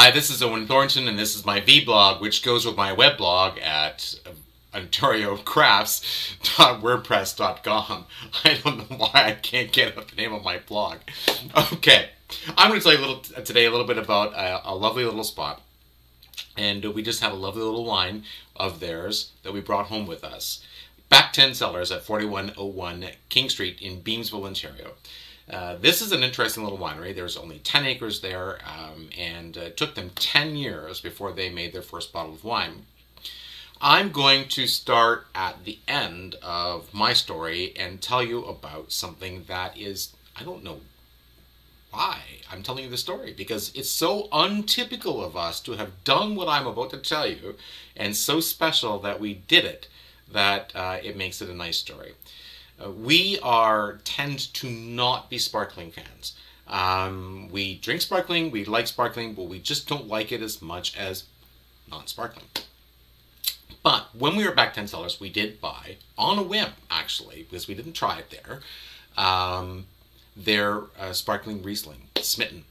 Hi, this is Owen Thornton, and this is my vblog, which goes with my weblog at OntarioCrafts.wordpress.com. I don't know why I can't get up the name of my blog. Okay, I'm going to tell you today a little bit about a lovely little spot. And we just had a lovely little wine of theirs that we brought home with us. Back 10 Cellars at 4101 King Street in Beamsville, Ontario. This is an interesting little winery. There's only 10 acres there, and it took them 10 years before they made their first bottle of wine. I'm going to start at the end of my story and tell you about something that is, I don't know why I'm telling you the story, because it's so untypical of us to have done what I'm about to tell you, and so special that we did it, that it makes it a nice story. We tend to not be sparkling fans. We drink sparkling, we like sparkling, but we just don't like it as much as non-sparkling. But when we were back 10 Cellars, we did buy, on a whim actually, because we didn't try it there, their sparkling Riesling, Smitten.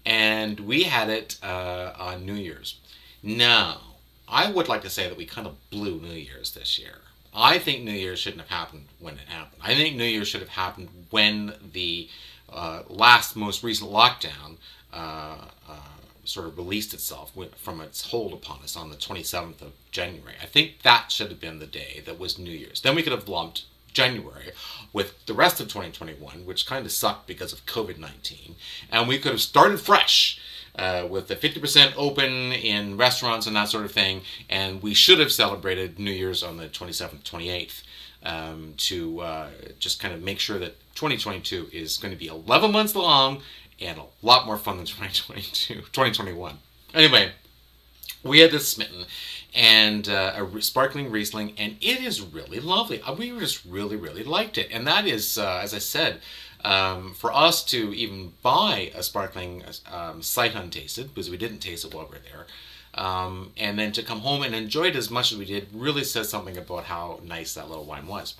And we had it on New Year's. Now, I would like to say that we kind of blew New Year's this year. I think New Year's shouldn't have happened when it happened. I think New Year's should have happened when the most recent lockdown sort of released itself from its hold upon us on the 27th of January. I think that should have been the day that was New Year's. Then we could have lumped January with the rest of 2021, which kind of sucked because of COVID-19, and we could have started fresh with the 50% open in restaurants and that sort of thing, and we should have celebrated New Year's on the 27th, 28th to just kind of make sure that 2022 is going to be 11 months long and a lot more fun than 2021. Anyway, we had this Smitten and a sparkling Riesling, and it is really lovely. We just really, really liked it, and that is, as I said, for us to even buy a sparkling sight untasted, because we didn't taste it while we were there, and then to come home and enjoy it as much as we did really says something about how nice that little wine was.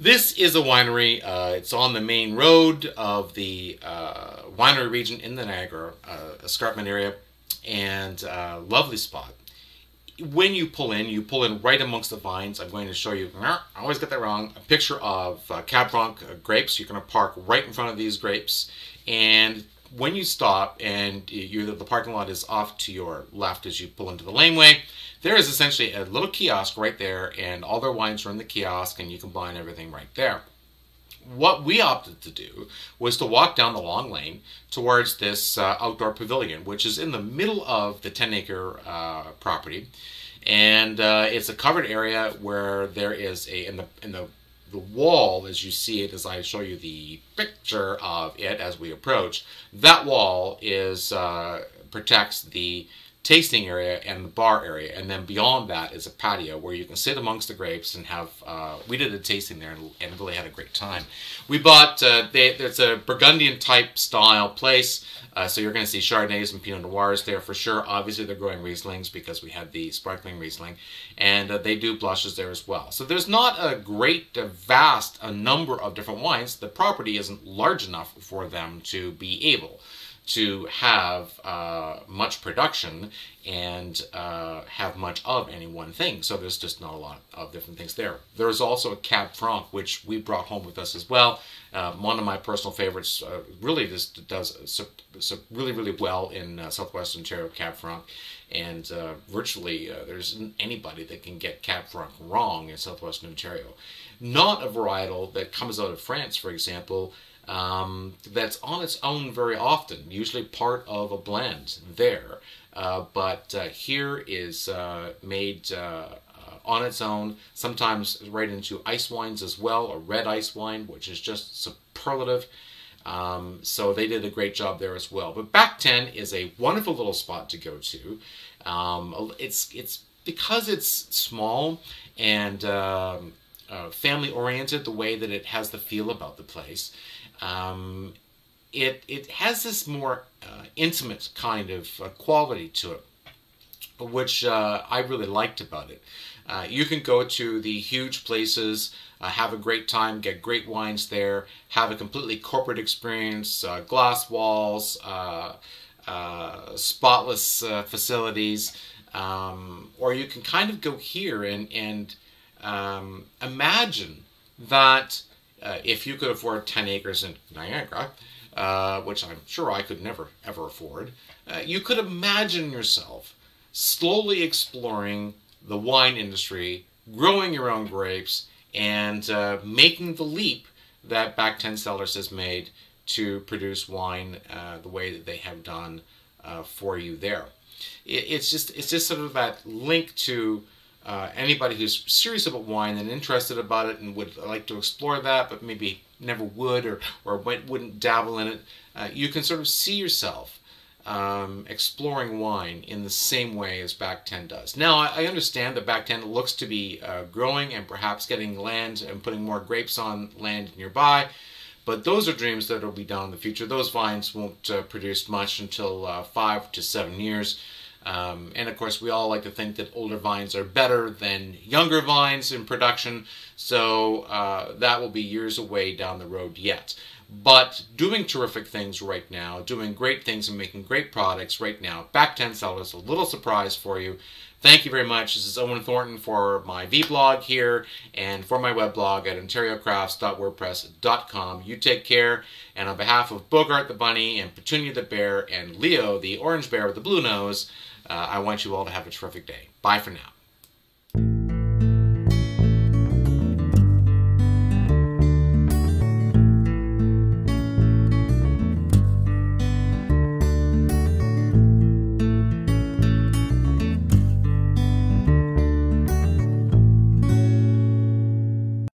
This is a winery. It's on the main road of the winery region in the Niagara escarpment area, and lovely spot. When you pull in right amongst the vines. I'm going to show you, I always get that wrong, a picture of Cab Franc grapes. You're going to park right in front of these grapes, and when you stop and the parking lot is off to your left as you pull into the laneway, there is essentially a little kiosk right there, and all their wines are in the kiosk, and you can buy everything right there. What we opted to do was to walk down the long lane towards this outdoor pavilion, which is in the middle of the 10-acre property, and it's a covered area where there is in the wall, as you see it, as I show you the picture of it as we approach, that wall protects the tasting area and the bar area, and then beyond that is a patio where you can sit amongst the grapes and have, we did a tasting there and really had a great time. We bought, it's a Burgundian type style place, so you're going to see Chardonnays and Pinot Noirs there for sure. Obviously they're growing Rieslings because we had the sparkling Riesling, and they do blushes there as well. So there's not a great, vast number of different wines. The property isn't large enough for them to be able to have much production and have much of any one thing. So there's just not a lot of different things there. There's also a Cab Franc, which we brought home with us as well. One of my personal favorites, really just does really, really well in Southwest Ontario, Cab Franc. And virtually there isn't anybody that can get Cab Franc wrong in Southwestern Ontario. Not a varietal that comes out of France, for example, that's on its own very often, usually part of a blend there. But here is made on its own, sometimes right into ice wines as well, a red ice wine, which is just superlative. So they did a great job there as well. But Back 10 is a wonderful little spot to go to. It's because it's small and family oriented, the way that it has the feel about the place. It has this more intimate kind of quality to it, which I really liked about it. You can go to the huge places, have a great time, get great wines there, have a completely corporate experience, glass walls, spotless facilities, or you can kind of go here and imagine that if you could afford 10 acres in Niagara, which I'm sure I could never ever afford, you could imagine yourself slowly exploring the wine industry, growing your own grapes, and making the leap that Back 10 Cellars has made to produce wine the way that they have done for you there. It's just sort of that link to anybody who's serious about wine and interested about it and would like to explore that, but maybe never would or wouldn't dabble in it. You can sort of see yourself exploring wine in the same way as Back 10 does. Now, I understand that Back 10 looks to be growing and perhaps getting land and putting more grapes on land nearby, but those are dreams that will be done in the future. Those vines won't produce much until 5 to 7 years. And of course, we all like to think that older vines are better than younger vines in production, so that will be years away down the road yet. But doing terrific things right now, doing great things and making great products right now. Back 10 Cellars, a little surprise for you. Thank you very much. This is Owen Thornton for my vlog here and for my weblog at OntarioCrafts.wordpress.com. You take care, and on behalf of Bogart the Bunny and Petunia the Bear and Leo the Orange Bear with the Blue Nose, I want you all to have a terrific day. Bye for now.